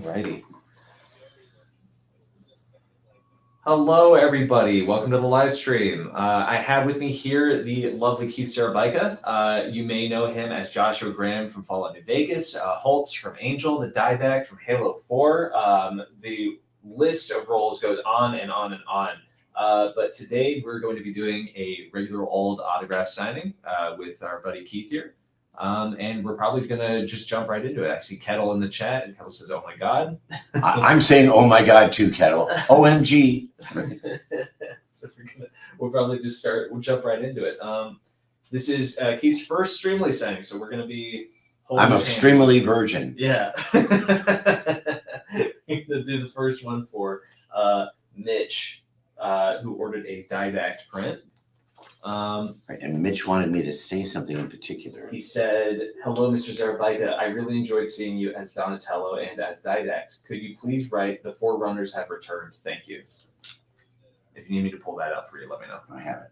Righty. Hello, everybody. Welcome to the live stream. I have with me here the lovely Keith Szarabajka. You may know him as Joshua Graham from Fallout New Vegas, Holtz from Angel, the Dieback from Halo 4. The list of roles goes on and on and on. But today we're going to be doing a regular old autograph signing with our buddy Keith here. And we're probably going to just jump right into it. I see Kettle in the chat, and Kettle says, "Oh my God." I'm saying, "Oh my God," too, Kettle. OMG. So we'll probably just start. We'll jump right into it. This is Keith's first Streamily signing, so we're going to be. I'm a Streamily virgin. Yeah. We're going to do the first one for Mitch, who ordered a Dieback print. And Mitch wanted me to say something in particular. He said, "Hello, Mr. Szarabajka. I really enjoyed seeing you as Donatello and as Dieback. Could you please write, 'The Forerunners have returned'? Thank you." If you need me to pull that up for you, let me know. I have it.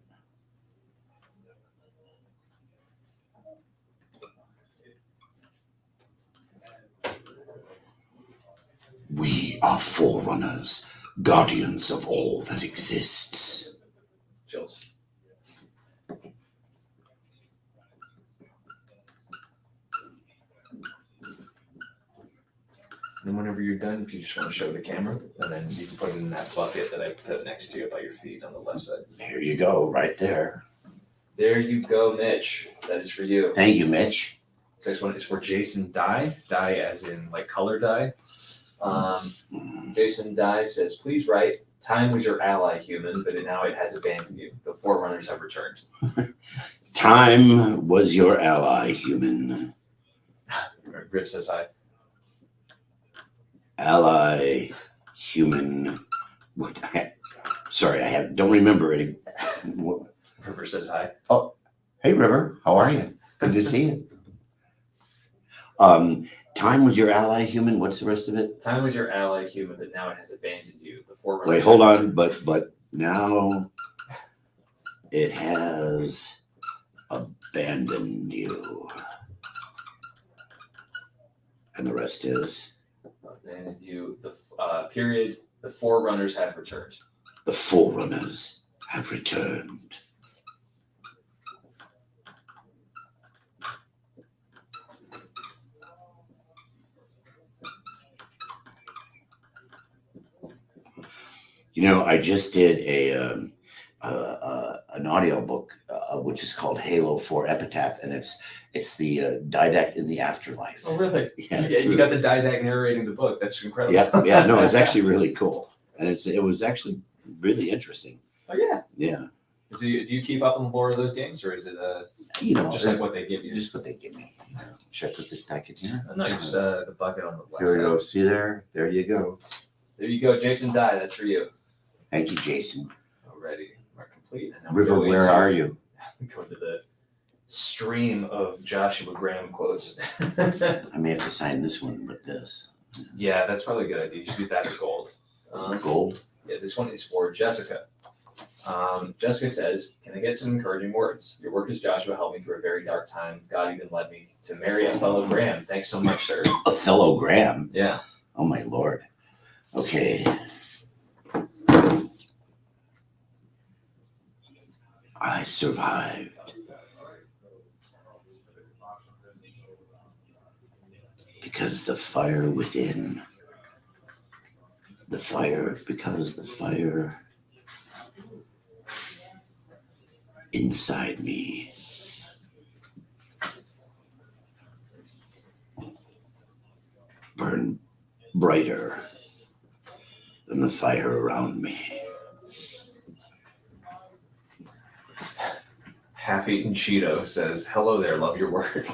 We are Forerunners, guardians of all that exists. Chills. And whenever you're done, if you just want to show the camera, and then you can put it in that bucket that I put next to you by your feet on the left side. Here you go, right there. There you go, Mitch. That is for you. Thank you, Mitch. This next one is for Jason Dye. Dye as in like color dye. Jason Dye says, "Please write, 'Time was your ally, human, but now it has abandoned you. The Forerunners have returned.'" Time was your ally, human. Rip says hi. Ally, human. What? Sorry, don't remember it. River says hi. Oh, hey, River. How are you? Good to see you. Time was your ally, human. What's the rest of it? Time was your ally, human, but now it has abandoned you. The Forerunners. Wait, hold on. But now it has abandoned you. And the rest is? Abandoned you. The period. The Forerunners have returned. The Forerunners have returned. You know, I just did an audio book, which is called Halo 4 Epitaph, and it's the Dieback in the Afterlife. Oh, really? Yeah, You got the Dieback narrating the book. That's incredible. Yeah, no, it's actually really cool, and it was actually really interesting. Oh yeah. Yeah. Do you keep up on the lore of those games, or is it just like what they give you? Just what they give me. Should I put this back in here? No, just the bucket on the left Here we side. go. See there? There you go. There you go, Jason Dye. That's for you. Thank you, Jason. Already, we're complete. And now River, where are you? We go to the stream of Joshua Graham quotes. I may have to sign this one with this. Yeah, that's probably a good idea. You should do that in gold. Gold? Yeah, this one is for Jessica. Jessica says, "Can I get some encouraging words? Your work as Joshua helped me through a very dark time. God even led me to marry a fellow Graham. Thanks so much, sir." A fellow Graham? Yeah. Oh, my Lord. Okay. I survived. Because the fire within, because the fire inside me burned brighter than the fire around me. Half-eaten Cheeto says, "Hello there, love your work."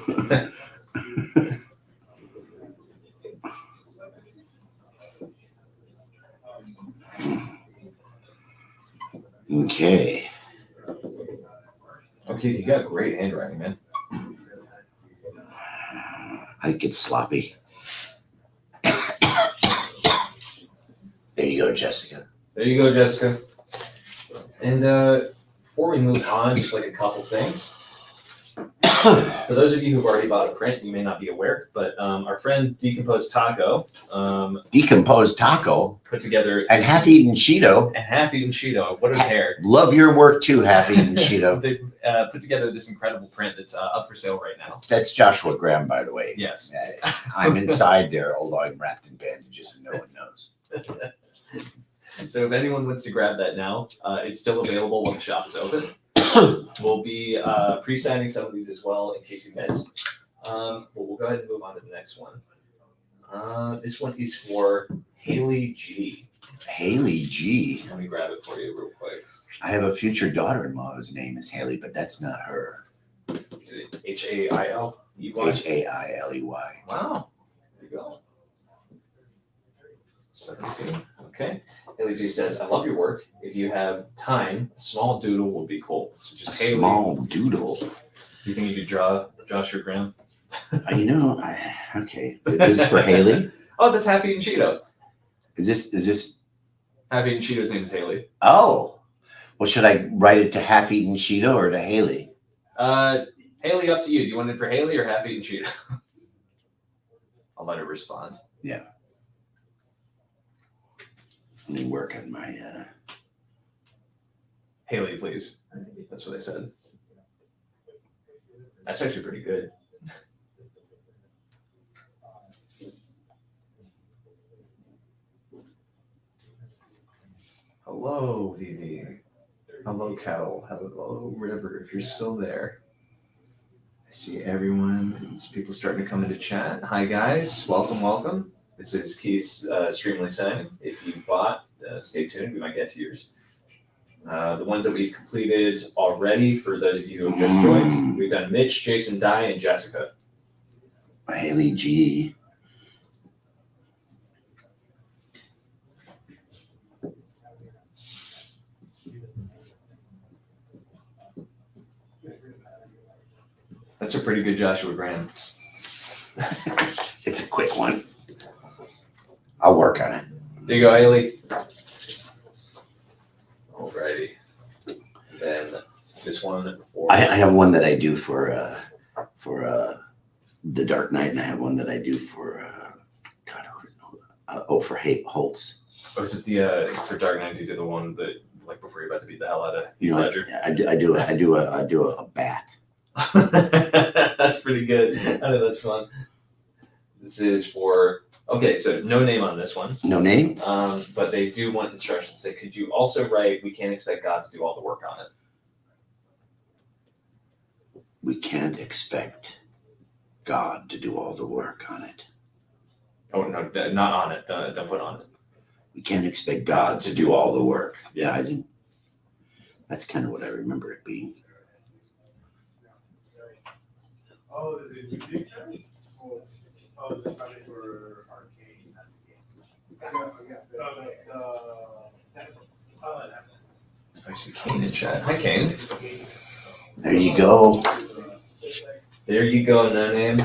Okay. Okay, you got great handwriting, man. I get sloppy. There you go, Jessica. There you go, Jessica. And before we move on, just like a couple things. For those of you who've already bought a print, you may not be aware, but our friend Decomposed Taco Decomposed Taco put together and Half-Eaten Cheeto. What a pair. Love your work too, Half-Eaten Cheeto. They put together this incredible print that's up for sale right now. That's Joshua Graham, by the way. Yes. I'm inside there, although I'm wrapped in bandages and no one knows. So if anyone wants to grab that now, it's still available when the shop is open. We'll be pre-signing some of these as well in case you missed. But we'll go ahead and move on to the next one. This one is for Haley G. Haley G. Let me grab it for you real quick. I have a future daughter-in-law whose name is Haley, but that's not her. Hailey? Hailey. Wow. There you go. 17. Okay. Haley G says, I love your work. If you have time, a small doodle would be cool. So just Haley. Small doodle. Do you think you could draw Joshua Graham? Okay. This is for Haley? Oh, that's Half-Eaten Cheeto. Is this? Half-Eaten Cheeto's name is Haley. Oh. Well, should I write it to Half-Eaten Cheeto or to Haley? Haley, up to you. Do you want it for Haley or Half-Eaten Cheeto? I'll let her respond. Yeah. Let me work on my Haley, please. That's what I said. That's actually pretty good. Hello, Vivi. Hello, Kettle. Hello, River, if you're still there. I see everyone. There's people starting to come into chat. Hi, guys. Welcome. This is Keith Streamily saying, if you bought, stay tuned. We might get to yours. The ones that we've completed already, for those of you who have just joined, we've done Mitch, Jason, Di, and Jessica. Haley G. That's a pretty good Joshua Graham. It's a quick one. I'll work on it. There you go, Haley. Alrighty. Then this one for I have one that I do for The Dark Knight, and I have one that I do for for Holtz. Oh, is it the for Dark Knight? You do the one that like before you're about to beat the hell out of Heath Ledger? I do a bat. That's pretty good. I think that's fun. This is for so no name on this one. No name. But they do want instructions. Say, could you also write, we can't expect God to do all the work on it. We can't expect God to do all the work on it. Oh no, not on it. Don't put on it. We can't expect God to do all the work. Yeah, I didn't. That's kind of what I remember it being. Oh, is it big games? Oh, is it probably for arcade? I see Kane in chat. Hi, Kane. There you go. There you go, no name.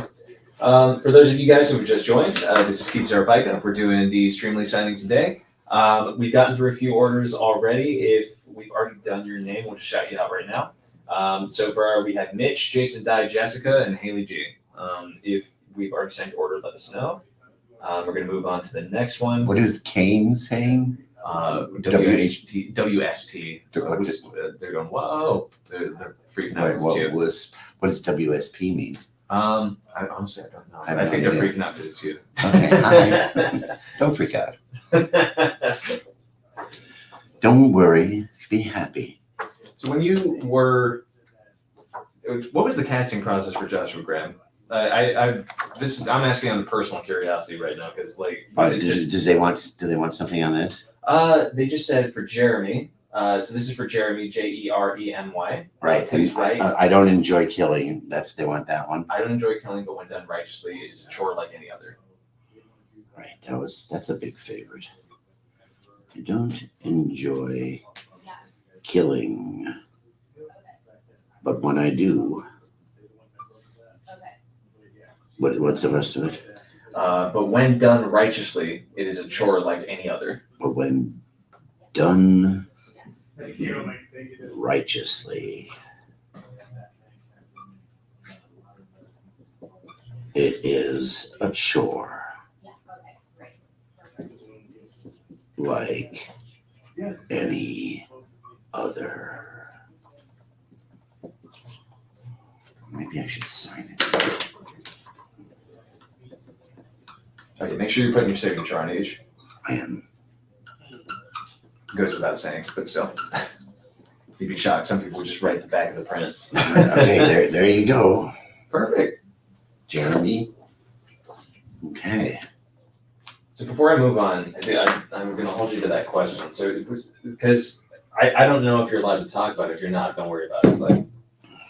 For those of you guys who have just joined, this is Keith Szarabajka. We're doing the Streamily signing today. We've gotten through a few orders already. If we've already done your name, we'll just shout you out right now. So far, we have Mitch, Jason, Di, Jessica, and Haley G. If we've already sent your order, let us know. We're going to move on to the next one. What is Kane saying? WSP. They're going, whoa. They're freaking out. What does WSP mean? I honestly, I don't know. I think they're freaking out because it's you. Okay, hi. Don't freak out. Don't worry. Be happy. So when you were, what was the casting process for Joshua Graham? I'm asking on personal curiosity right now because do they want something on this? They just said for Jeremy. So this is for Jeremy, Jeremy. Right. Please write. I don't enjoy killing. They want that one. I don't enjoy killing, but when done righteously, it is a chore like any other. Right. That's a big favorite. I don't enjoy killing, but when I do, what's the rest of it? But when done righteously, it is a chore like any other. But when done righteously, It is a chore. Like any other. Maybe I should sign it. Okay, make sure you're putting your signature on each. I am. Goes without saying, but still. You'd be shocked. Some people would just write the back of the print. Okay, there you go. Perfect. Jeremy. Okay. So before I move on, I'm going to hold you to that question. So it was because I don't know if you're allowed to talk about it. If you're not, don't worry about it. But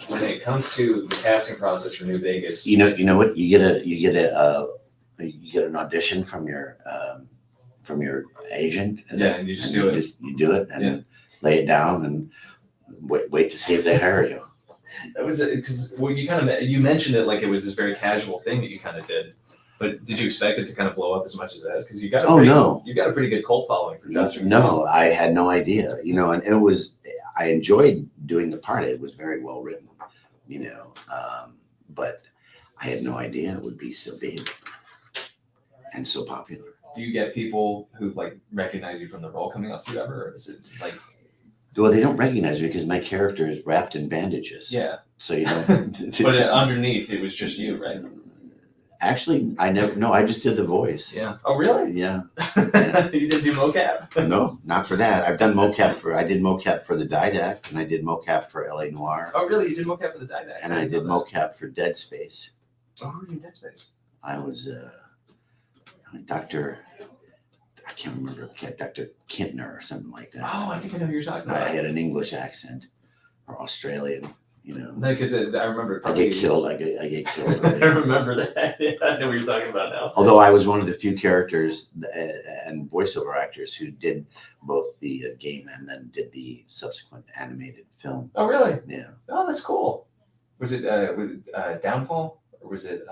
when it comes to the casting process for New Vegas, You know what? You get an audition from your agent. yeah, and you just do it. You do it and lay it down and wait to see if they hire you. That was because you mentioned it like it was this very casual thing that you kind of did. But did you expect it to kind of blow up as much as it has? Because you got you got a pretty good cult following for Joshua. No, I had no idea. And I enjoyed doing the part. It was very well written, but I had no idea it would be so big and so popular. Do you get people who like recognize you from the role coming up to you ever, or is it like? Well, they don't recognize me because my character is wrapped in bandages. Yeah. So you know. But underneath, it was just you, right? Actually, I just did the voice. Yeah. Oh, really? Yeah. You didn't do mocap? No, not for that. I've done mocap I did mocap for the Didact, and I did mocap for LA Noire. Oh, really? You did mocap for the Didact? And I did mocap for Dead Space. Oh, who were you in Dead Space? I was Dr. I can't remember, Dr. Kintner or something like that. Oh, I think I know who you're talking about. I had an English accent, or Australian, No, because I remember. I get killed. I get killed. I remember that. Yeah, I know what you're talking about now. Although I was one of the few characters and voiceover actors who did both the game and then did the subsequent animated film. Oh, really? Yeah. Oh, that's cool. Was it Downfall, or was it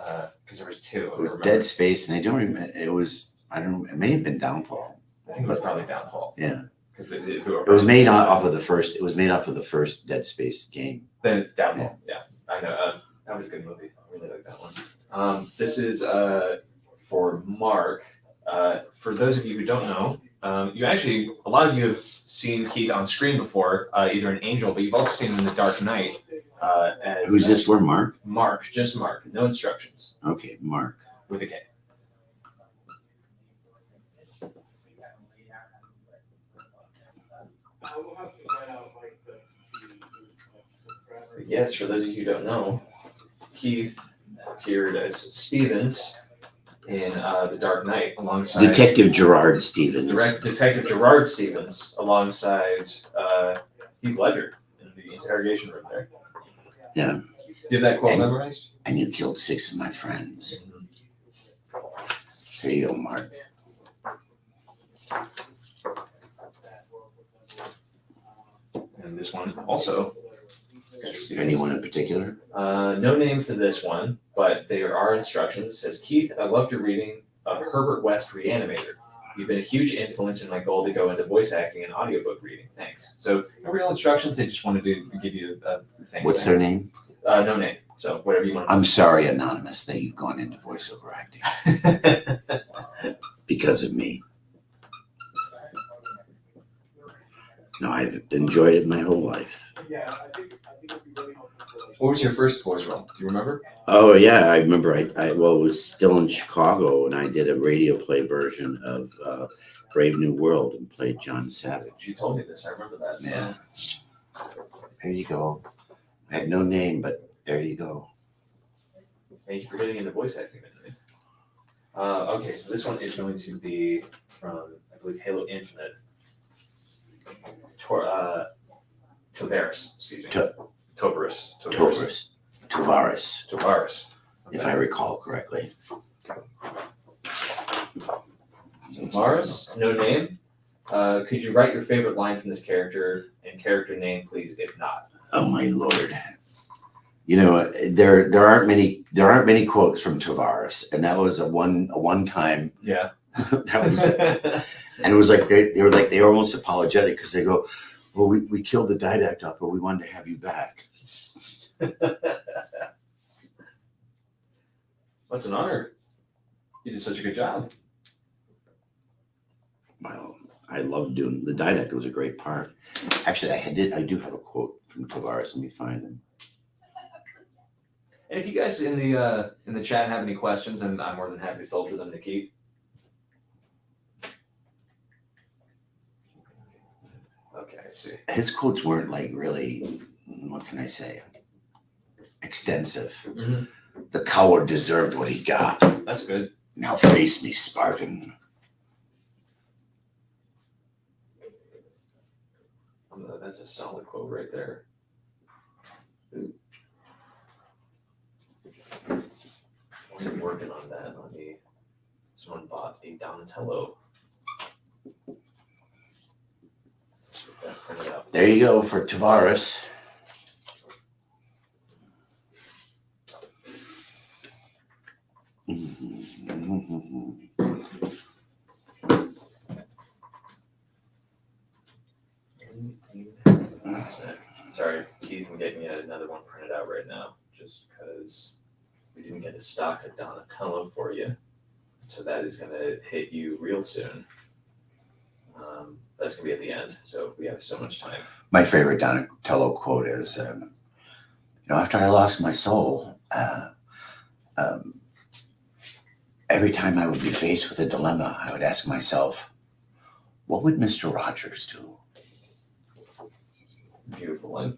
because there was two? It was Dead Space, and I don't remember. It was. I don't know. It may have been Downfall. I think it was probably Downfall. Yeah. Because it was made off of the first. It was made off of the first Dead Space game. Then Downfall. Yeah, I know. That was a good movie. I really like that one. This is for Mark. For those of you who don't know, a lot of you have seen Keith on screen before, either in Angel, but you've also seen him in The Dark Knight. Who's this for, Mark? Mark, just Mark. No instructions. Okay, Mark. With a K. Yes, for those of you who don't know, Keith appeared as Stevens in The Dark Knight alongside Detective Gerard Stevens. Detective Gerard Stevens alongside Heath Ledger in the interrogation room there. Yeah. Do you have that quote memorized? And you killed 6 of my friends. There you go, Mark. And this one also. Anyone in particular? No name for this one, but there are instructions. It says, Keith, I loved your reading of Herbert West Reanimator. You've been a huge influence in my goal to go into voice acting and audiobook reading. Thanks. So no real instructions. They just wanted to give you thanks. What's their name? No name. So whatever you want to I'm sorry, Anonymous, that you've gone into voiceover acting. Because of me. No, I've enjoyed it my whole life. What was your first voice role? Do you remember? Oh, yeah, I remember. I was still in Chicago, and I did a radio play version of Brave New World and played John Savage. You told me this. I remember that. Yeah. There you go. I had no name, but there you go. Thank you for getting into voice acting. Okay, so this one is going to be from, I believe, Halo Infinite. Tovaris, excuse me. Tovaris. If I recall correctly. Tovaris, no name. Could you write your favorite line from this character and character name, please, if not? Oh my Lord. There aren't many quotes from Tovaris, and that was a one time. Yeah. That was and it was like they were almost apologetic because they go, well, we killed the Didact off, but we wanted to have you back. That's an honor. You did such a good job. Well, I love doing the didact. It was a great part. Actually, I do have a quote from Tavares. Let me find him. And if you guys in the chat have any questions, and I'm more than happy to filter them to Keith. Okay, I see. His quotes weren't like really, what can I say, extensive. Mm-hmm. The coward deserved what he got. That's good. Now face me, Spartan. That's a solid quote right there. I'm working on that. Someone bought a Donatello. Get that printed out. There you go for Tavares. Sorry, Keith, I'm getting another one printed out right now, just because we didn't get a stock of Donatello for you. So that is going to hit you real soon. That's going to be at the end, so we have so much time. My favorite Donatello quote is, after I lost my soul, every time I would be faced with a dilemma, I would ask myself, what would Mr. Rogers do? Beautiful one.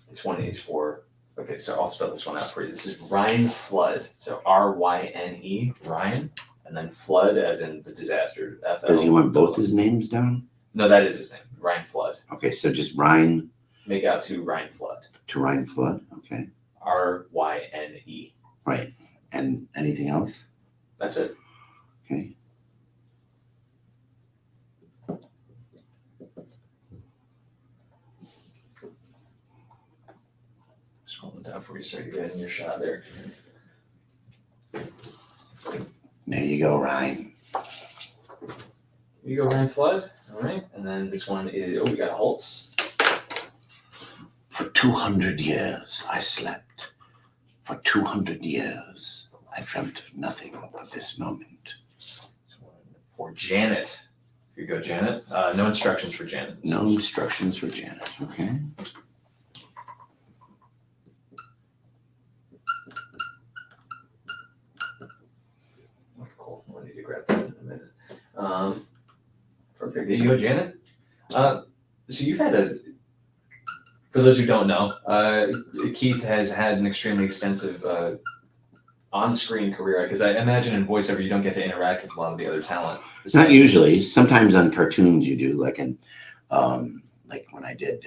This one is for, okay, so I'll spell this one out for you. This is Ryan Flood. So R-Y-N-E, Ryan, and then Flood as in the disaster. F-L. Does he want both his names down? No, that is his name, Ryan Flood. Okay, so just Ryan. Make out to Ryan Flood. To Ryan Flood, okay. R-Y-N-E. Right, and anything else? That's it. Okay. Scrolling down for you so you get in your shot there. There you go, Ryan. You go, Ryan Flood. All right. And then this one is, we got Holtz. For 200 years, I slept. For 200 years, I dreamt of nothing but this moment. For Janet. Here you go, Janet. No instructions for Janet. No instructions for Janet, okay? Cool. I need to grab that in a minute. Perfect. There you go, Janet. So you've had for those who don't know, Keith has had an extremely extensive on-screen career, because I imagine in voiceover you don't get to interact with a lot of the other talent. Not usually. Sometimes on cartoons you do, like when I did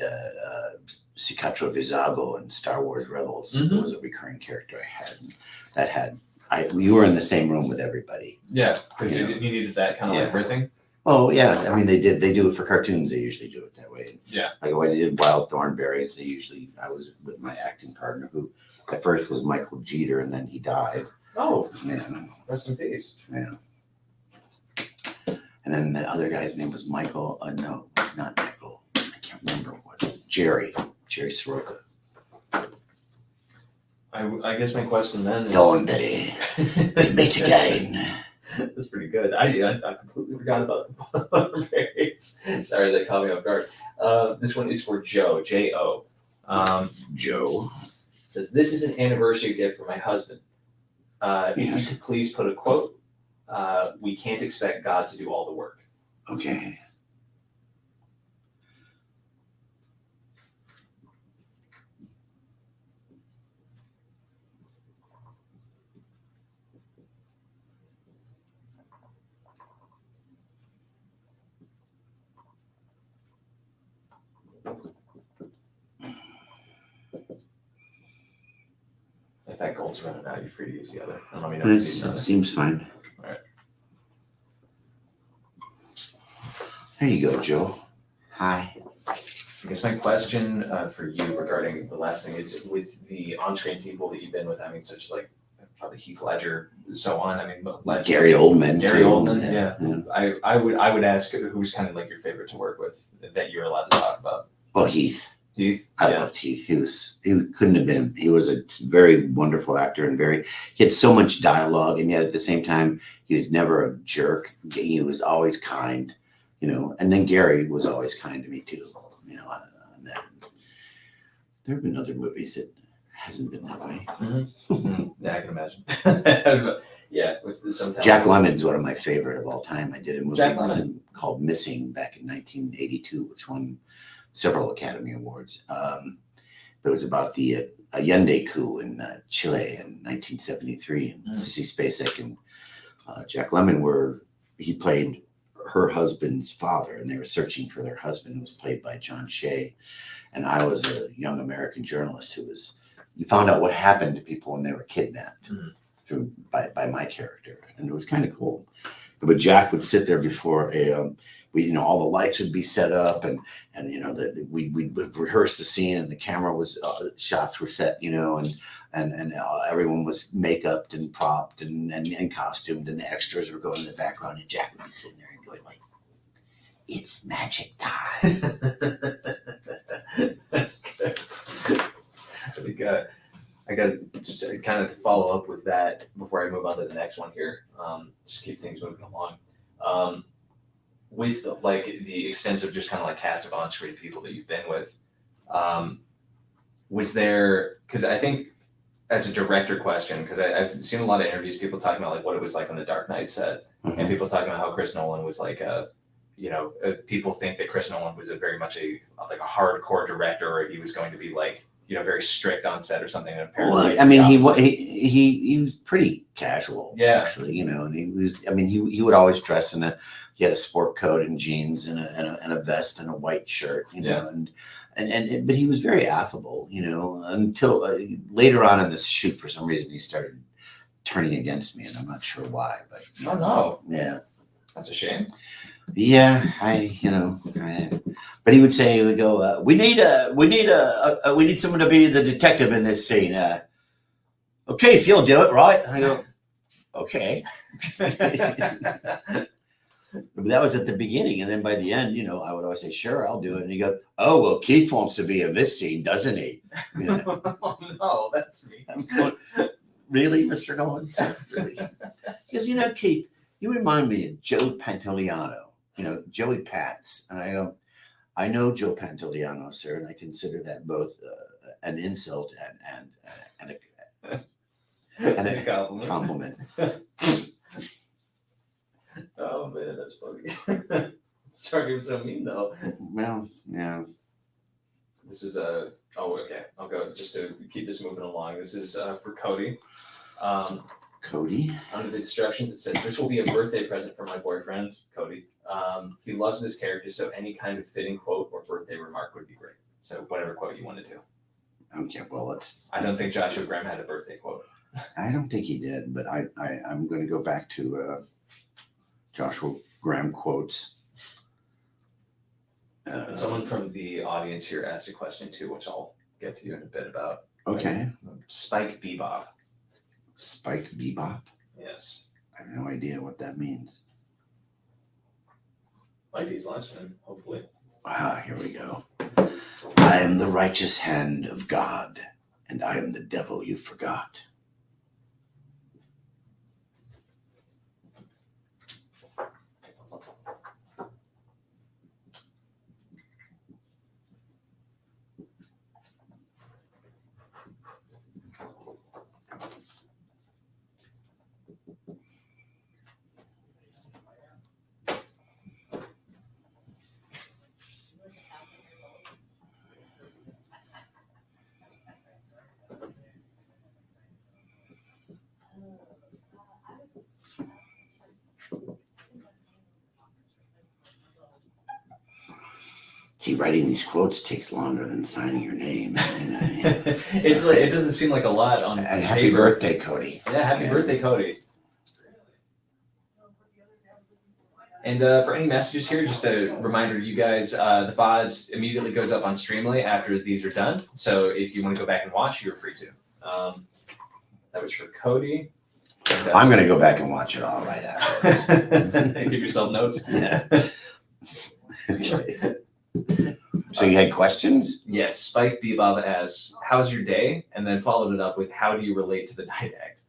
Cicatro Vizago in Star Wars Rebels. Mm-hmm. It was a recurring character I had. You were in the same room with everybody. Yeah, because you needed that kind of like everything. Oh yeah, I mean they do it for cartoons. They usually do it that way. Yeah. Like when I did Wild Thornberries, I was with my acting partner, who at first was Michael Jeter, and then he died. Oh, Yeah. rest in peace. Yeah. And then the other guy's name was Michael. No, it's not Michael. I can't remember what. Jerry Soroka. I guess my question then is... Thornberry, we meet again. That's pretty good. I completely forgot about the Thornberries. Sorry, that caught me off guard. This one is for Joe, J-O. Joe. Says, this is an anniversary gift for my husband. If you could please put a quote, we can't expect God to do all the work. Okay. If that gold's running out, you're free to use the other. And let me know if you need another. It seems fine. All right. There you go, Joe. Hi. I guess my question for you regarding the last thing is, with the on-screen people that you've been with, I mean, such as like probably Heath Ledger, so on. I mean, Gary Oldman. Gary Oldman, yeah. I would ask who's kind of like your favorite to work with that you're allowed to talk about. Well, Heath. Heath. I loved Heath. He couldn't have been. He was a very wonderful actor and he had so much dialogue, and yet at the same time, he was never a jerk. He was always kind, And then Gary was always kind to me too, that. There have been other movies that hasn't been that way. Yeah, I can imagine. Yeah, with sometimes. Jack Lemmon's one of my favorite of all time. I did a movie with him called Missing back in 1982, which won several Academy Awards. But it was about the Allende coup in Chile in 1973. And Sissy Spacek and Jack Lemmon he played her husband's father, and they were searching for their husband, who was played by John Shea. And I was a young American journalist you found out what happened to people when they were kidnapped by my character. And it was kind of cool. But Jack would sit there before all the lights would be set up and we'd rehearse the scene, and the camera shots were set, and everyone was make-upped and propped and costumed, and the extras were going in the background, and Jack would be sitting there and going like, "It's magic time." That's good. I got just kind of to follow up with that before I move on to the next one here. Just keep things moving along. With like the extensive just kind of like cast of on-screen people that you've been with, was there, because I think as a director question, because I've seen a lot of interviews, people talking about like what it was like on the Dark Knight set, and people talking about how Chris Nolan was like people think that Chris Nolan was very much a hardcore director, or he was going to be like, very strict on set or something. And apparently, well, I mean, he was pretty casual, actually, and he would always dress he had a sport coat and jeans and a vest and a white shirt, but he was very affable, until later on in this shoot, for some reason, he started turning against me, and I'm not sure why, but. Oh, no. Yeah. That's a shame. Yeah, but he would say, we need someone to be the detective in this scene. Okay, if you'll do it, right? I go, okay. But that was at the beginning, and then by the end, I would always say, sure, I'll do it. And he goes, oh, well, Keith wants to be in this scene, doesn't he? Oh, no, that's me. I'm going, really, Mr. Nolan? Really? Because, Keith, you remind me of Joe Pantoliano. Joey Pats. And I go, I know Joe Pantoliano, sir, and I consider that both an insult and a compliment. Oh, man, that's funny. Sorry, you're so mean, though. Well, yeah. This is okay. I'll go just to keep this moving along. This is for Cody. Cody? Under the instructions, it says, "This will be a birthday present for my boyfriend, Cody. He loves this character, so any kind of fitting quote or birthday remark would be great. So whatever quote you want to do." Okay, well, I don't think Joshua Graham had a birthday quote. I don't think he did, but I'm going to go back to Joshua Graham quotes. Someone from the audience here asked a question too, which I'll get to you in a bit about. Okay. Spike Bebop. Spike Bebop? Yes. I have no idea what that means. Might be his last name, hopefully. Here we go. I am the righteous hand of God, and I am the devil you forgot. See, writing these quotes takes longer than signing your name. It's like, it doesn't seem like a lot on and paper. Happy birthday, Cody. Yeah, happy birthday, Cody. And for any messages here, just a reminder to you guys, the VOD immediately goes up on Streamily after these are done. So if you want to go back and watch, you're free to. That was for Cody. I'm going to go back and watch it all right after. Give yourself notes. Yeah. Okay. So you had questions? Yes, Spike Bebop asks, "How's your day?" and then followed it up with, "How do you relate to the didact?"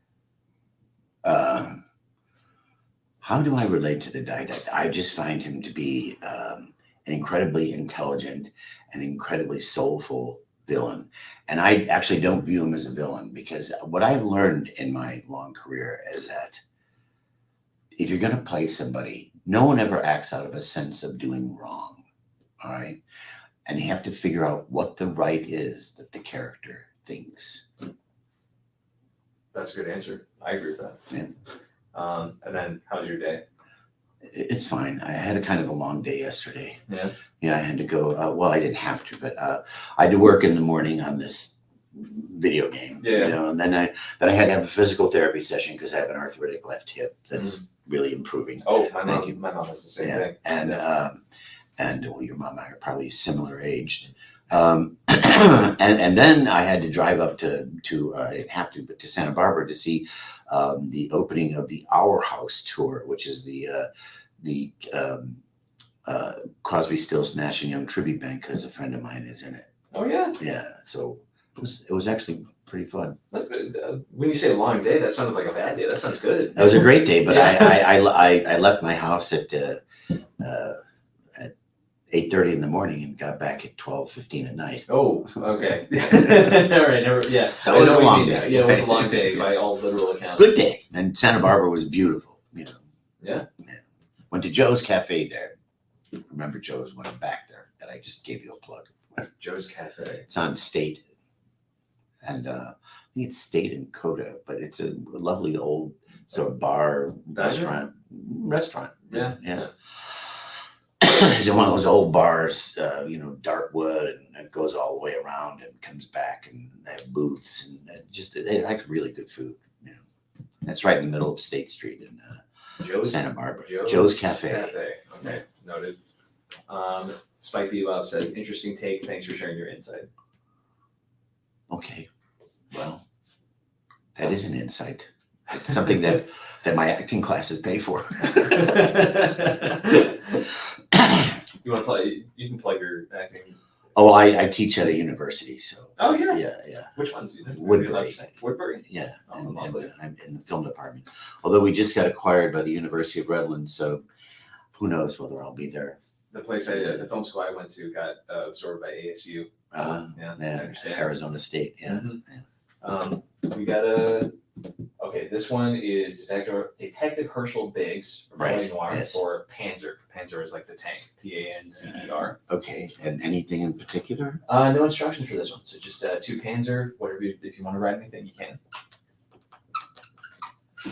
How do I relate to the didact? I just find him to be an incredibly intelligent and incredibly soulful villain. And I actually don't view him as a villain, because what I've learned in my long career is that if you're going to play somebody, no one ever acts out of a sense of doing wrong. All right. And you have to figure out what the right is that the character thinks. That's a good answer. I agree with that. Yeah. And then, how's your day? It's fine. I had a kind of a long day yesterday. Yeah. Yeah, I had to go. Well, I didn't have to, but I had to work in the morning on this video game. Yeah. You know, and then I had to have a physical therapy session because I have an arthritic left hip that's really improving. Oh, Thank you. my mom has the same Yeah, thing. and well, your mom and I are probably similar aged. And then I had to drive up to I didn't have to, but to Santa Barbara to see the opening of the Our House tour, which is the Crosby, Stills, Nash and Young tribute band, because a friend of mine is in it. Oh yeah. Yeah, so it was actually pretty fun. That's good. When you say a long day, that sounded like a bad day. That sounds good. It was a great day, but Yeah. I left my house at 8:30 in the morning and got back at 12:15 at night. Oh, okay. All right. Yeah. So it was I know a what you long mean. day. Yeah, it was a long day by all literal accounts. Good day, and Santa Barbara was beautiful. You know. Yeah. Went to Joe's Cafe there. Remember Joe's when I'm back there that I just gave you a plug. Joe's Cafe. It's on State, and I think it's State and Coda, but it's a lovely old sort of bar restaurant. Yeah. Yeah. It's in one of those old bars, dark wood, and it goes all the way around and comes back, and they have booths, and they like really good food. You know, that's right in the middle of State Street in Santa Barbara. Joe's Cafe. Okay, Right. Noted. Spike Bebop says, "Interesting take. Thanks for sharing your insight." Okay, well, that is an insight. It's something that my acting classes pay for. You want to play? You can plug your acting. Oh, I teach at a university, so. Oh yeah. Yeah. Which one do you know? Woodbury. Woodbury. Yeah, Oh, and lovely. I'm in the film department. Although we just got acquired by the University of Redlands, so who knows whether I'll be there. The place the film school I went to got absorbed by ASU. Yeah, I understand. Arizona State. Yeah. Mhm. We got a. Okay, this one is Detective Herschel Biggs from Right, LA Noir yes. for Panzer. Panzer is like the tank. Panzer. Okay, and anything in particular? No instructions for this one, so just two Panzer. Whatever, if you want to write anything, you can.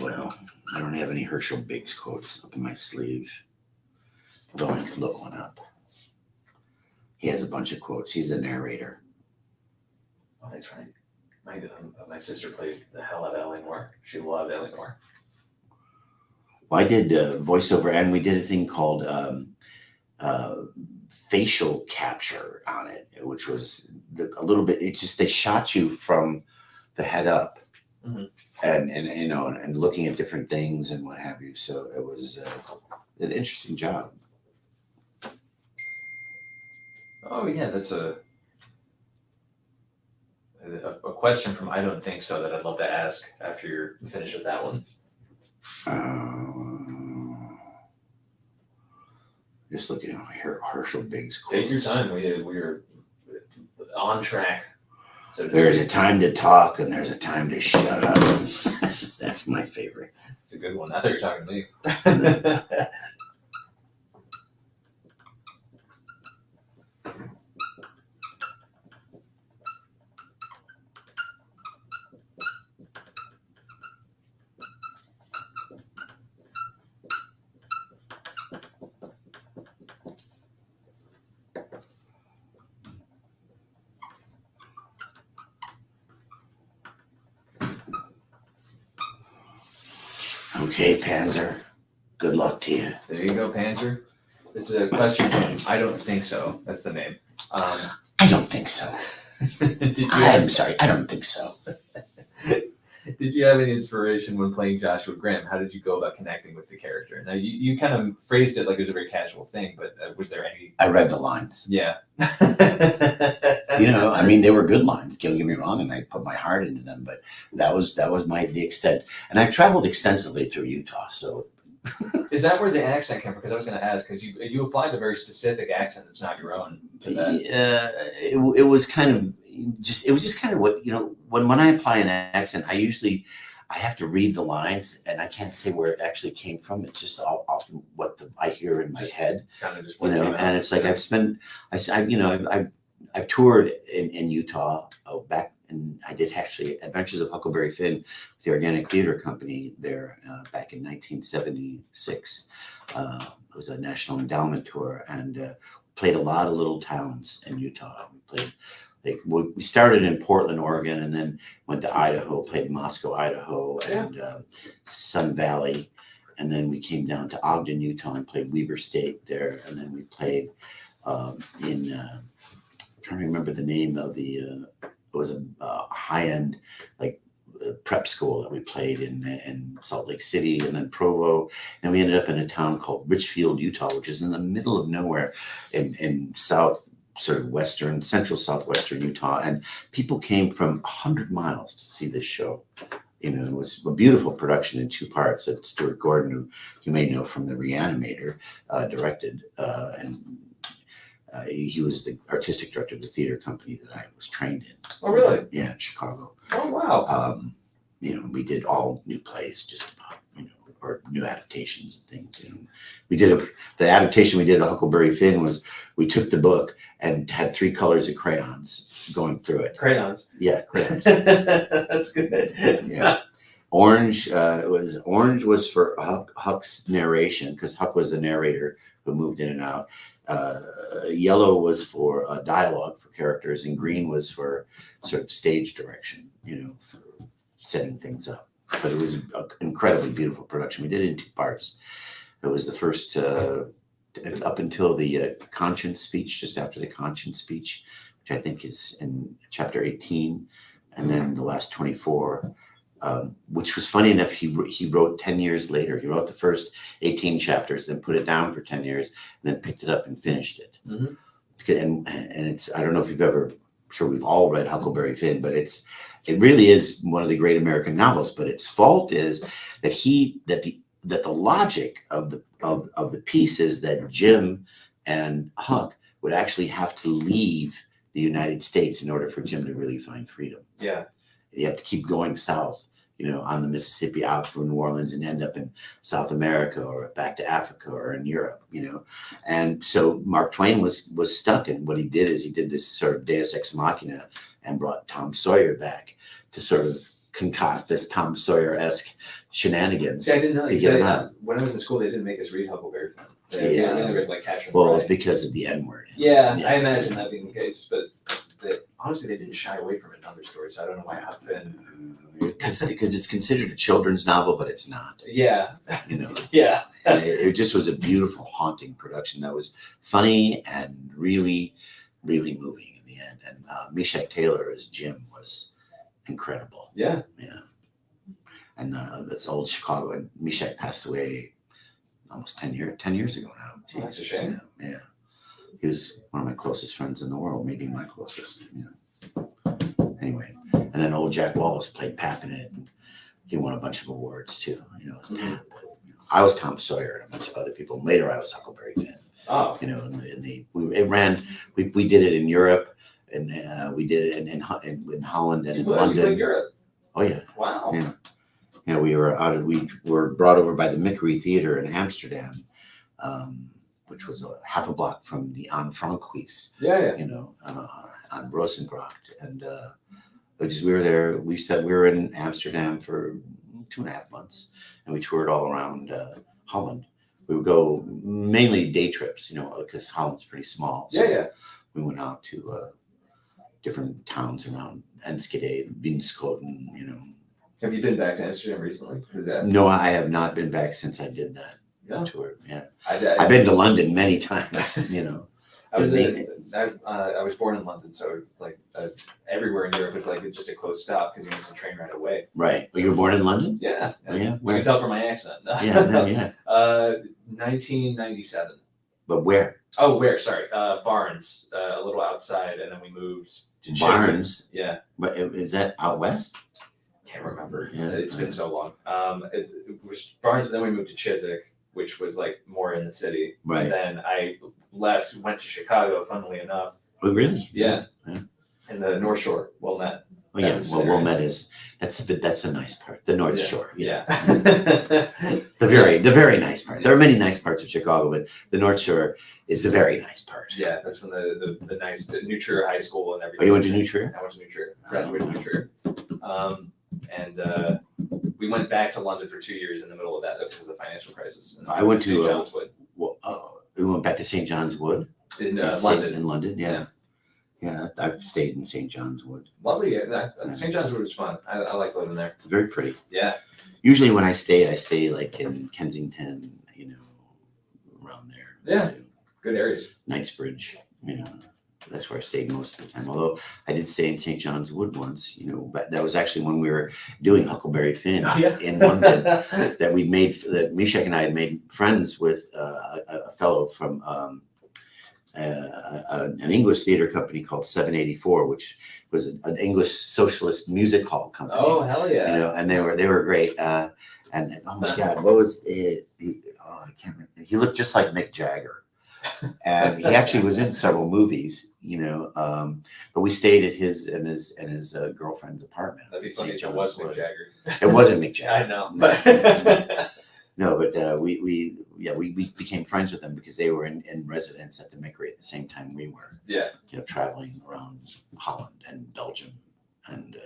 Well, I don't have any Herschel Biggs quotes up in my sleeve, although I could look one up. He has a bunch of quotes. He's the narrator. Oh, that's right. My sister played the hell out of LA Noir. She loved LA Noir. Well, I did voiceover, and we did a thing called facial capture on it, which was a little bit. It's just they shot you from the head up, and looking at different things and what have you. So it was an interesting job. Oh yeah, that's a question from I Don't Think So that I'd love to ask after you're finished with that one. Just looking at Herschel Biggs quotes. Take your time. We're on track. So There's a time to talk and there's a time to shut up. That's my favorite. It's a good one. I thought you were talking to me. Okay, Panzer. Good luck to you. There you go, Panzer. This is a question from I Don't Think So. That's the name. I don't think so. Did you I'm sorry. I don't think so. Did you have any inspiration when playing Joshua Graham? How did you go about connecting with the character? Now, you kind of phrased it like it was a very casual thing, but was there any? I read the lines. Yeah. I mean, they were good lines. Don't get me wrong, and I put my heart into them. But that was the extent. And I've traveled extensively through Utah, so. Is that where the accent came from? Because I was going to ask, because you applied a very specific accent that's not your own to that. It was kind of just kind of what when I apply an accent, I have to read the lines, and I can't say where it actually came from. It's just often what I hear in my head, kind of just and it's like I've toured in Utah back, and I did actually Adventures of Huckleberry Finn with the Organic Theater Company there back in 1976. It was a national endowment tour, and played a lot of little towns in Utah. We started in Portland, Oregon, and then went to Idaho, played Moscow, Idaho, and Sun Valley. And then we came down to Ogden, Utah, and played Weber State there. And then we played I'm trying to remember the name of it was a high-end prep school that we played in Salt Lake City, and then Provo. And we ended up in a town called Richfield, Utah, which is in the middle of nowhere in central southwestern Utah. And people came from 100 miles to see this show. It was a beautiful production in 2 parts that Stuart Gordon, who you may know from The Reanimator, directed. He was the artistic director of the theater company that I was trained in. Oh, really? Yeah, in Chicago. Oh, wow. We did all new plays, just about, or new adaptations and things. We did the adaptation we did of Huckleberry Finn was we took the book and had 3 colors of crayons going through it. Crayons. Yeah, crayons. That's good. Yeah. Orange was for Huck's narration, because Huck was the narrator who moved in and out. Yellow was for dialogue for characters, and green was for sort of stage direction, for setting things up. But it was an incredibly beautiful production. We did it in 2 parts. It was the first up until the conscience speech, just after the conscience speech, which I think is in chapter 18, and then the last 24. Which was funny enough, he wrote 10 years later. He wrote the first 18 chapters, then put it down for 10 years, and then picked it up and finished it. Mm-hmm. And it's, I don't know if you've ever, I'm sure we've all read Huckleberry Finn, but it really is one of the great American novels. But its fault is that the logic of the piece is that Jim and Huck would actually have to leave the United States in order for Jim to really find freedom. Yeah. You have to keep going south, on the Mississippi out from New Orleans and end up in South America or back to Africa or in Europe, And so Mark Twain was stuck. And what he did is he did this sort of Deus Ex Machina and brought Tom Sawyer back to sort of concoct this Tom Sawyer-esque shenanigans. See, I didn't know. When I was in school, they didn't make us read Huckleberry Finn. They read Catcher in the Rye. Well, it's because of the N-word. Yeah, I imagine that being the case, but honestly, they didn't shy away from it in other stories. So I don't know why Huck Finn. Because it's considered a children's novel, but it's not. Yeah. Yeah. And it just was a beautiful, haunting production that was funny and really, really moving in the end. And Meshach Taylor as Jim was incredible. Yeah. Yeah. And that's old Chicago. And Meshach passed away almost 10 years ago now. Oh, that's a shame. Yeah. He was one of my closest friends in the world, maybe my closest. Anyway, and then old Jack Wallace played Pap in it, and he won a bunch of awards too. As Pap. I was Tom Sawyer and a bunch of other people. Later, I was Huckleberry Finn. Oh, We did it in Europe, and we did it in Holland and in London. You played Europe. Oh yeah. Wow. Yeah. We were brought over by the Mickery Theater in Amsterdam. Which was half a block from the Anne Frankhuis, on Rosengracht. And we were there. We said we were in Amsterdam for 2.5 months, and we toured all around Holland. We would go mainly day trips, because Holland's pretty small. So we went out to different towns around Enschede, Winschoten, Have you been back to Amsterdam recently? No, I have not been back since I did that. Yeah. Tour. Yeah. I've been to London many times, I was born in London, so like everywhere in Europe is like just a close stop because you miss a train right away. Right. Well, you were born in London? Yeah. Oh, yeah. You can tell from my accent. Yeah. No, yeah. 1997. But where? Oh, where? Sorry, Barnes, a little outside, and then we moved to Chiswick. Barnes. Yeah. But is that out west? Can't remember. Yeah. It's been so long. It was Barnes, and then we moved to Chiswick, which was like more in the city. Right. And then I left, went to Chicago, funnily enough. Oh, really? Yeah. Yeah. In the North Shore, Wilmette. Oh, yeah. Well, Wilmette is that's a nice part. The North Shore. Yeah. The very nice part. There are many nice parts of Chicago, but the North Shore is the very nice part. Yeah, that's when the nice New Trier High School and everything. Oh, you went to New Trier? I went to New Trier. Graduated New Trier. And we went back to London for 2 years in the middle of that because of the financial crisis. And I went to St. John's Wood. We went back to St. John's Wood in London. In London, yeah. Yeah, I've stayed in St. John's Wood. Lovely. St. John's Wood was fun. I like living there. Very pretty. Yeah. Usually when I stay like in Kensington, around there. Yeah. Good areas. Knightsbridge, that's where I stayed most of the time. Although I did stay in St. John's Wood once, but that was actually when we were doing Huckleberry Finn in London that Mishak and I had made friends with a fellow from an English theater company called 784, which was an English socialist music hall company. Oh, hell yeah. And they were great. And oh my God, what was it? I can't remember. He looked just like Mick Jagger. And he actually was in several movies, but we stayed at his and his girlfriend's apartment. That'd be funny if it was Mick Jagger. It wasn't Mick Jagger. I know, but no, but we became friends with them because they were in residence at the Mickery at the same time we were. Yeah. Traveling around Holland and Belgium, and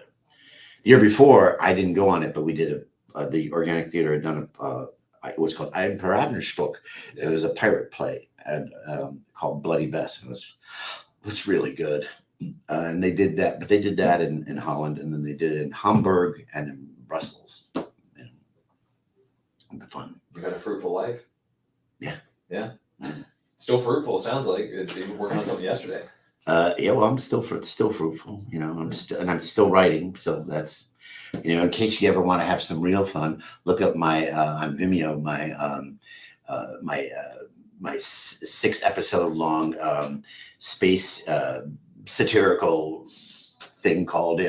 the year before I didn't go on it, but we did the Organic Theater had done it was called Ein Piratenstück. It was a pirate play and called Bloody Bess. It was really good. And they did that, but they did that in Holland, and then they did it in Hamburg and in Brussels. Fun. You had a fruitful life. Yeah. Yeah. Still fruitful. It sounds like you were working on something yesterday. Yeah. Well, I'm still fruitful. I'm still writing. So that's, in case you ever want to have some real fun, look up my on Vimeo my 6 episode long space satirical thing called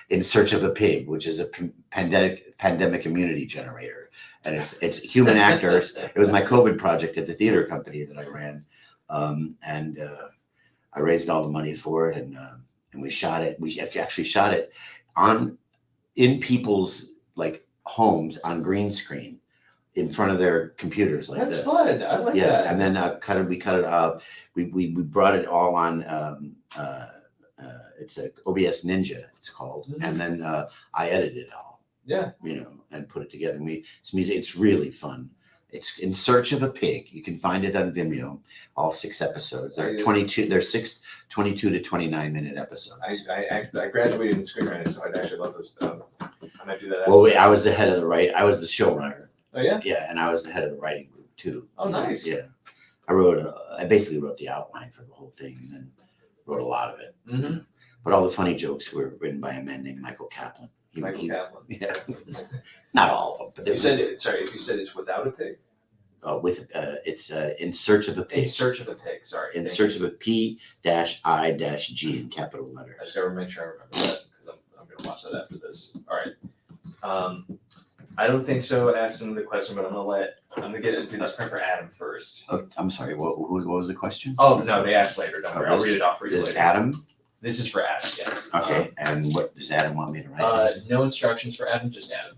In Search of a Pig, which is a pandemic immunity generator. And it's human actors. It was my COVID project at the theater company that I ran. And I raised all the money for it, and we shot it. We actually shot it in people's like homes on green screen in front of their computers like That's this. fun. I like that. And then we cut it up. We brought it all on. It's a OBS Ninja. It's called, and then I edited it all. Yeah. And put it together. It's music. It's really fun. It's In Search of a Pig. You can find it on Vimeo. All 6 episodes. They're 22. They're 22 to 29 minute episodes. I graduated in screenwriting, so I'd actually love this. I might do that. Well, I was the head of the I was the showrunner. Oh yeah. Yeah, and I was the head of the writing group too. Oh, nice. Yeah, I basically wrote the outline for the whole thing, and then wrote a lot of it. Mm-hmm. But all the funny jokes were written by a man named Michael Kaplan. Michael Kaplan. Yeah. Not all of them, but you said it's without a pig. Oh, it's In Search of a Pig. In Search of a Pig. Sorry. In Search of a P-I-G in capital letters. I just gotta make sure I remember that because I'm gonna watch that after this. All right. I don't think so. Ask another question, but I'm gonna do this print for Adam first. Oh, I'm sorry. What was the question? Oh no, they asked later. Don't worry. I'll read it off for you later. Adam. This is for Adam. Yes. Okay. And what does Adam want me to write? No instructions for Adam. Just Adam.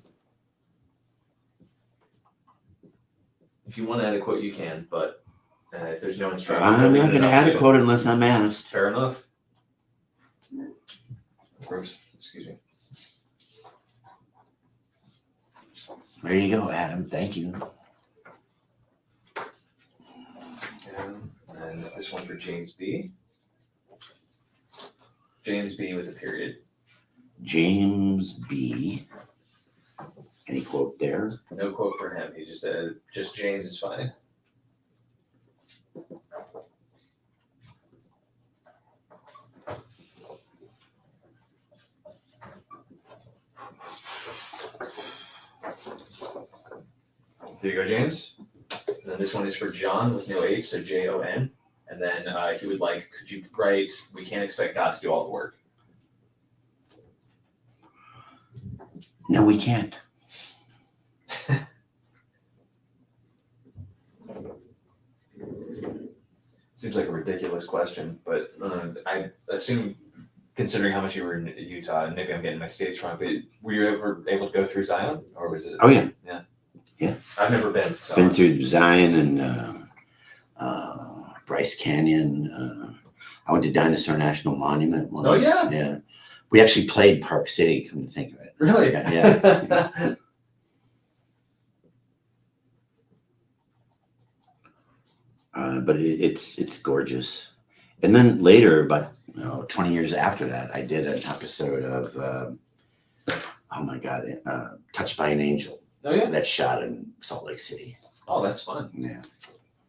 If you want to add a quote, you can, but if there's no instructions, I'm not going to add a quote unless I'm asked. Fair enough. Bruce, excuse me. There you go, Adam. Thank you. And this one for James B. James B with a period. James B. Any quote there? No quote for him. He just James is fine. Here you go, James. And then this one is for John with no H, so Jon. And then he would like, could you write, we can't expect God to do all the work. No, we can't. Seems like a ridiculous question, but I assume, considering how much you were in Utah, and maybe I'm getting my states wrong, but were you ever able to go through Zion, or was it? Oh yeah. Yeah. I've never been. So. Been through Zion and Bryce Canyon. I went to Dinosaur National Monument once. Oh yeah. Yeah. We actually played Park City. Come to think of it. Really? Yeah. But it's gorgeous. And then later, about 20 years after that, I did an episode of oh my God, Touched by an Angel. Oh yeah. That's shot in Salt Lake City. Oh, that's fun. Yeah.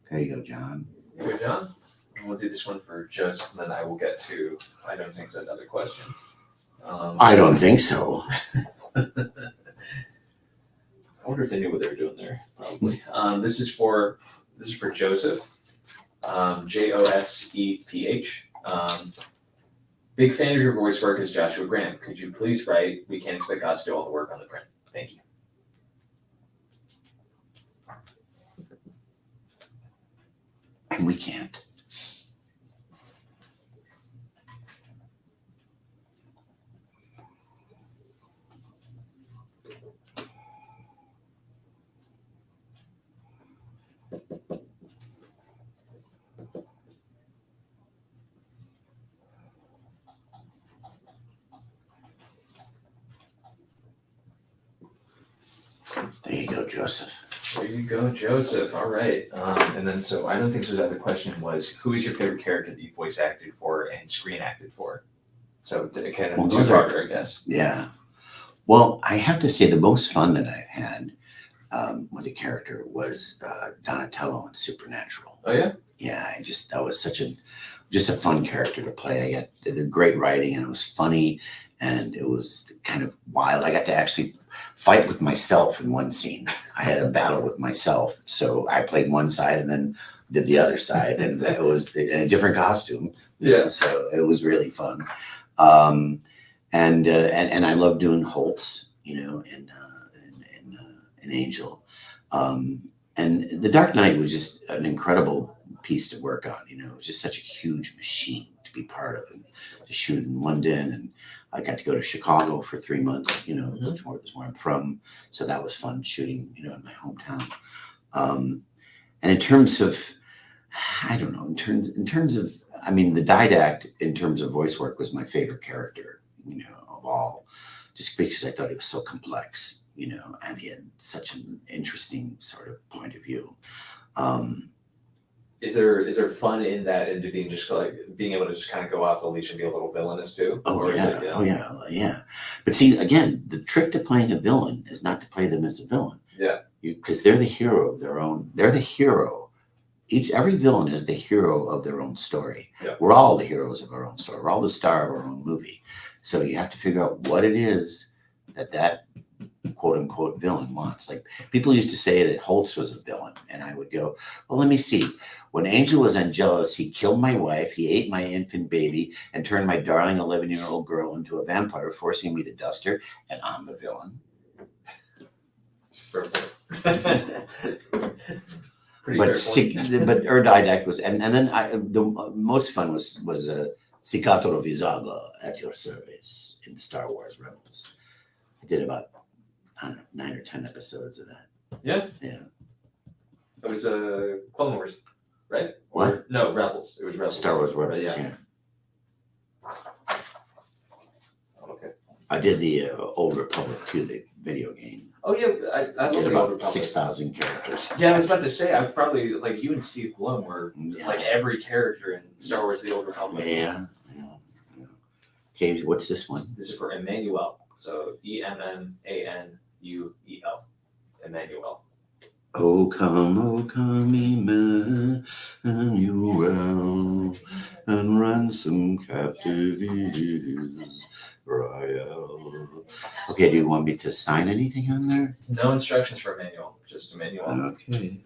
There you go, John. Here we go, John. And we'll do this one for Joseph, and then I will get to I don't think so. Another question. I don't think so. I wonder if they knew what they were doing there. Probably. This is for Joseph. Joseph. Big fan of your voice work as Joshua Graham. Could you please write, we can't expect God to do all the work on the print. Thank you. And we can't. There you go, Joseph. There you go, Joseph. All right. And then, so I don't think so. The other question was, who is your favorite character that you voice acted for and screen acted for? So kind of two-parter, I guess. Yeah. Well, I have to say the most fun that I've had with a character was Donatello in Supernatural. Oh yeah. Yeah, that was just a fun character to play. I got the great writing, and it was funny, and it was kind of wild. I got to actually fight with myself in one scene. I had a battle with myself, so I played one side and then did the other side, and it was in a different costume. Yeah. So it was really fun, and I love doing Holtz, in Angel, and The Dark Knight was just an incredible piece to work on. It was just such a huge machine to be part of and to shoot in London, and I got to go to Chicago for 3 months, which is where I'm from. So that was fun shooting, in my hometown. And in terms of, I don't know, in terms of, I mean, the Didact in terms of voice work was my favorite character, of all, just because I thought he was so complex, and he had such an interesting sort of point of view. Is there fun in that, and being just like being able to just kind of go off the leash and be a little villainous too? Oh yeah. But see, again, the trick to playing a villain is not to play them as a villain. Yeah. Because they're the hero of their own. They're the hero. Every villain is the hero of their own story. Yeah. We're all the heroes of our own story. We're all the star of our own movie. So you have to figure out what it is that quote unquote villain wants. Like people used to say that Holtz was a villain, and I would go, well, let me see. When Angel was Angelus, he killed my wife, he ate my infant baby, and turned my darling 11-year-old girl into a vampire, forcing me to dust her, and I'm the villain. But Didact was, and then the most fun was Cicatoro Vizaga at your service in Star Wars Rebels. I did about 9 or 10 episodes of that. Yeah. Yeah. It was Clone Wars, right? What? No, Rebels. It was Rebels. Star Wars Rebels. Yeah. Okay. I did the Old Republic too, the video game. Oh yeah, I love did the about Old Republic. 6,000 characters. Yeah, I was about to say I've probably like you and Steve Blum were Yeah. like every character in Star Wars: The Old Republic. Yeah. Okay, what's this one? This is for Emmanuel. So Emmanuel. Emmanuel. Oh come, Emmanuel, and ransom captives Royal. Okay, do you want me to sign anything on there? No instructions for a manual, just a manual. Okay.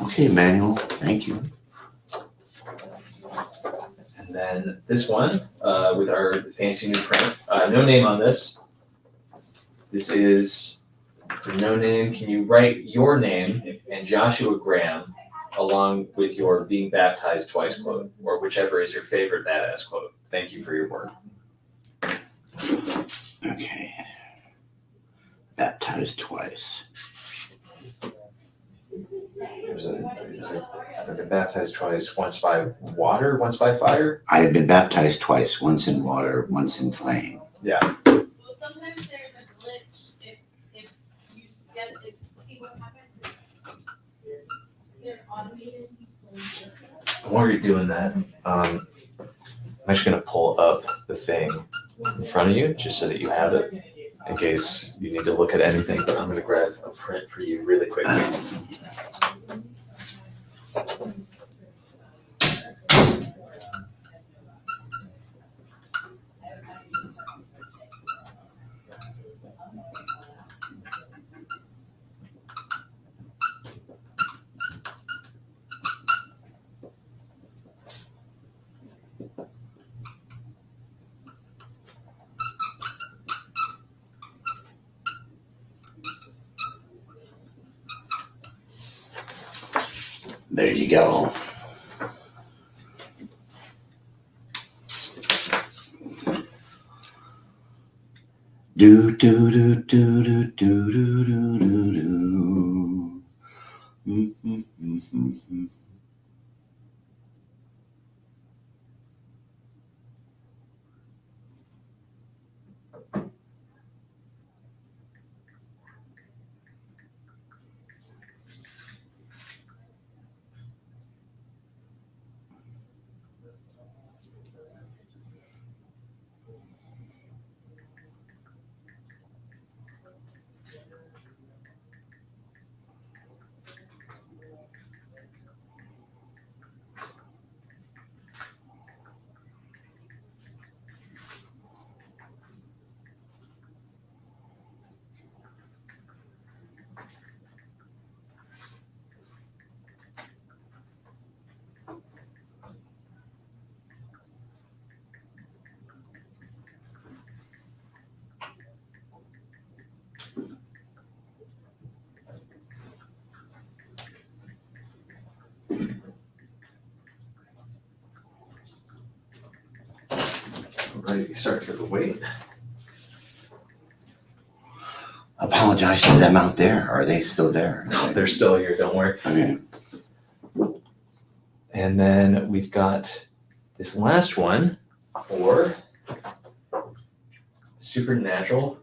Okay, manual, thank you. And then this one, with our fancy new print, no name on this. This is for no name. Can you write your name and Joshua Graham along with your being baptized twice quote, or whichever is your favorite badass quote? Thank you for your work. Okay. Baptized twice. I've been baptized twice, once by water, once by fire. I have been baptized twice, once in water, once in flame. Yeah. Well, sometimes there's a glitch if you see what happens. They're automated. While you're doing that, I'm just gonna pull up the thing in front of you just so that you have it in case you need to look at anything. But I'm gonna grab a print for you really quickly. There you go. Do do do do do do do do do do. Alrighty, sorry for the wait. Apologize to them out there. Are they still there? No, they're still here, don't worry. Okay. And then we've got this last one for Supernatural.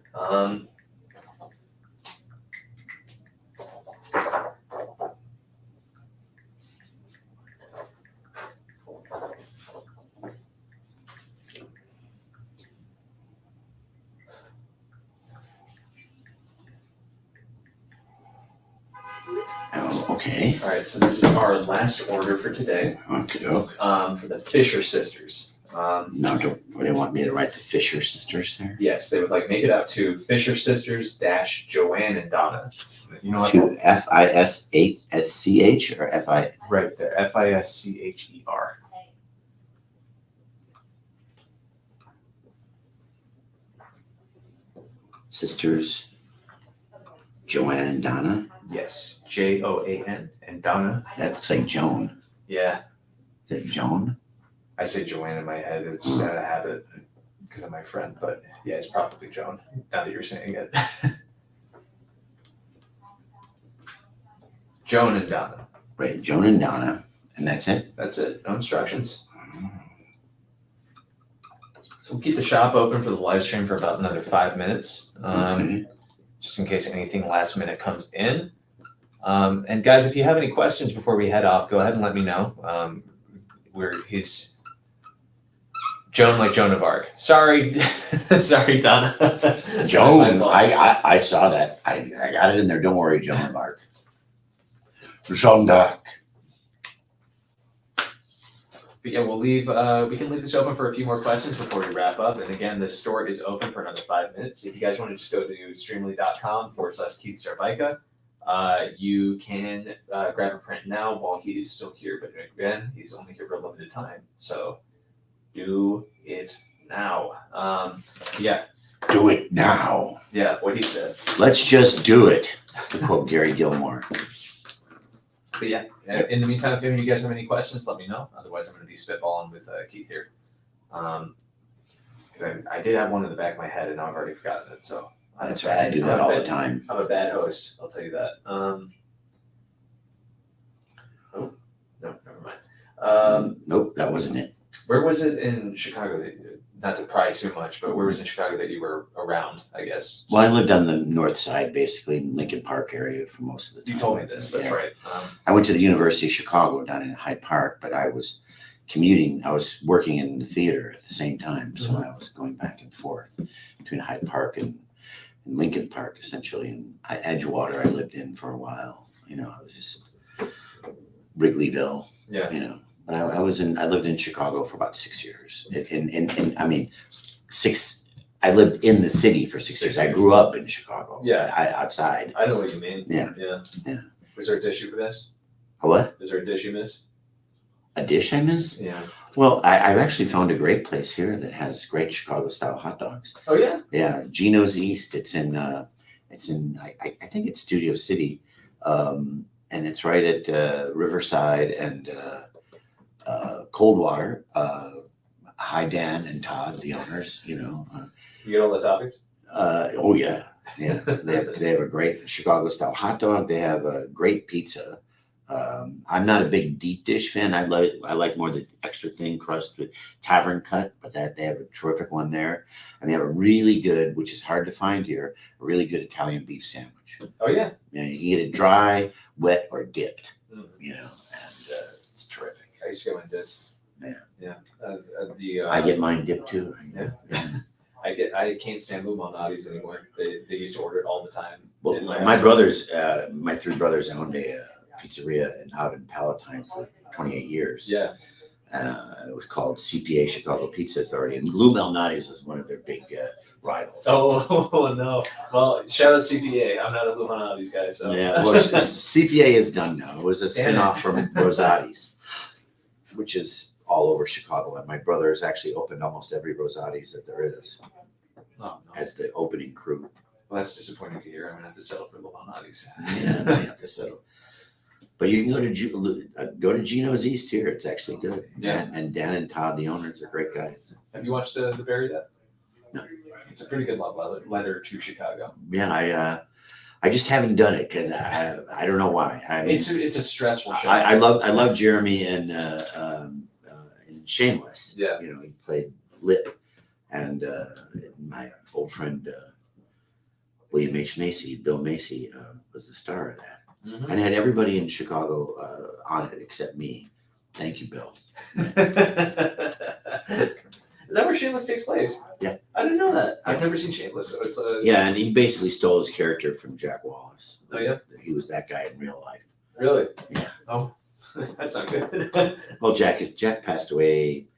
Oh, okay. All right, so this is our last order for today, Okay, doke. for the Fisher sisters. Now, do they want me to write the Fisher sisters there? Yes, they would like make it out to Fisher sisters dash Joanne and Donna. You know what? To FISCH or FI? Right there, FISCHER. Sisters Joanne and Donna. Yes, JOAN and Donna. That looks like Joan. Yeah, Is it Joan? I say Joanne in my head. It's just out of habit because of my friend. But yeah, it's probably Joan. Now that you're saying it, Joan and Donna. Right, Joan and Donna. And that's it? That's it. No instructions. So we'll keep the shop open for the live stream for about another 5 minutes, Okay. just in case anything last minute comes in. And guys, if you have any questions before we head off, go ahead and let me know. Joan like Joan of Arc. Sorry, sorry, Donna. Joan, My fault. I saw that. I got it in there. Don't worry, Joan of Arc. Jeanne d'Arc. But yeah, we'll leave. We can leave this open for a few more questions before we wrap up. And again, the store is open for another 5 minutes. If you guys want to just go to streamily.com/Keith Szarabajka, you can grab a print now while he is still here. But again, he's only here for a limited time, so do it now. Yeah, Do it now. yeah. What he said. Let's just do it. To quote Gary Gilmore. But yeah, in the meantime, if any of you guys have any questions, let me know. Otherwise, I'm going to be spitballing with Keith here. Because I did have one in the back of my head, and now I've already forgotten it. So That's right. I do that all the time. I'm a bad host. I'll tell you that. Oh, no, never mind. Nope, that wasn't it. Where was it in Chicago? Not to pry too much, but where was it in Chicago that you were around? I guess. Well, I lived on the north side, basically, in Lincoln Park area for most of the time. You told me this. That's Yeah. right. I went to the University of Chicago down in Hyde Park, but I was commuting. I was working in the theater at the same time, so I was going back and forth between Hyde Park and Lincoln Park, essentially. And Edgewater, I lived in for a while. You know, I was just Wrigleyville. Yeah. You know, but I lived in Chicago for about 6 years. I mean, I lived in the city for 6 years. I grew up in Chicago. Yeah. Outside. I know what you mean. Yeah. Yeah. Yeah. Was there a dish you miss? A what? Is there a dish you miss? A dish I miss? Yeah. Well, I've actually found a great place here that has great Chicago style hot dogs. Oh yeah. Yeah, Gino's East. It's in I think it's Studio City, and it's right at Riverside and Coldwater. Hi Dan and Todd, the owners. You know. You get all the topics? Oh yeah, yeah. They have a great Chicago style hot dog. They have a great pizza. I'm not a big deep dish fan. I like more the extra thin crust with tavern cut, but they have a terrific one there, and they have a really good, which is hard to find here, a really good Italian beef sandwich. Oh yeah. You know, you can get it dry, wet, or dipped. Mm. You know, and it's terrific. I used to get mine dipped. Yeah. Yeah. I get mine dipped too. Yeah. I can't stand Malnati's anymore. They used to order it all the time. Well, in my brothers, my three brothers owned a pizzeria out in Palatine for 28 years. Yeah. It was called CPA, Chicago Pizza Authority, and Lou Malnati's was one of their big rivals. Oh no. Well, shout out CPA. I'm not a Malnati's guy, so Yeah, well, CPA is done now. It was a spinoff from Rosati's, which is all over Chicago. And my brother has actually opened almost every Rosati's that there is Oh, no. as the opening crew. Well, that's disappointing to hear. I'm gonna have to settle for Malnati's. Yeah, they have to settle. But you can go to Gino's East here. It's actually good. Yeah. And Dan and Todd, the owners, are great guys. Have you watched the Buried yet? No. It's a pretty good love letter to Chicago. Yeah, I just haven't done it because I don't know why. I mean, It's a stressful show. I love Jeremy and Shameless. Yeah. You know, he played Lip, and my old friend William H. Macy, Bill Macy, was the star of that. Mhm. And had everybody in Chicago on it except me. Thank you, Bill. Is that where Shameless takes place? Yeah. I didn't know that. I've Yeah. never seen Shameless, so it's Yeah, and he basically stole his character from Jack Wallace. Oh, yeah? He was that guy in real life. Really? Yeah. Oh, that's not good. Well, Jack passed away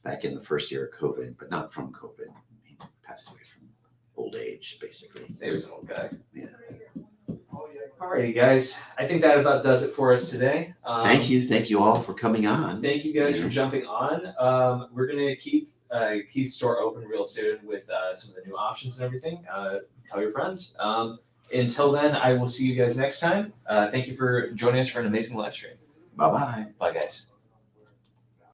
back in the first year of COVID, but not from COVID. He passed away from old age, basically. He was an old guy. Yeah. Alrighty, guys. I think that about does it for us today. Thank you all for coming on. Thank you guys for jumping on. We're gonna keep Keith's store open real soon with some of the new options and everything. Tell your friends. Until then, I will see you guys next time. Thank you for joining us for an amazing live stream. Bye-bye. Bye, guys.